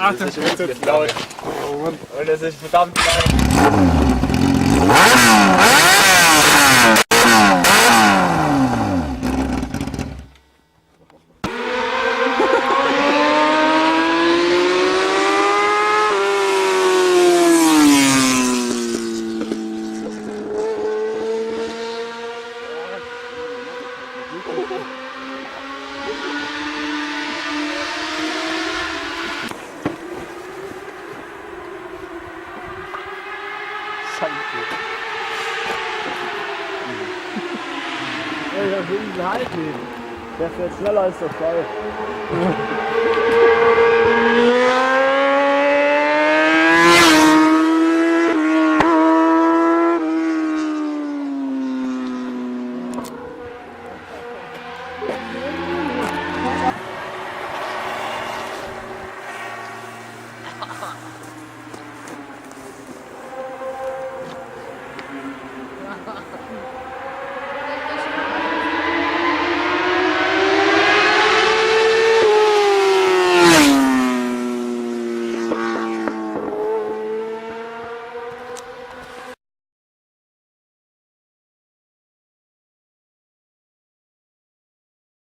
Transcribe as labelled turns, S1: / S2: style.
S1: Ach, das ist jetzt laut. Und es ist verdammt laut.
S2: Ja, das will ich halt nicht. Der fährt schneller als der Fall.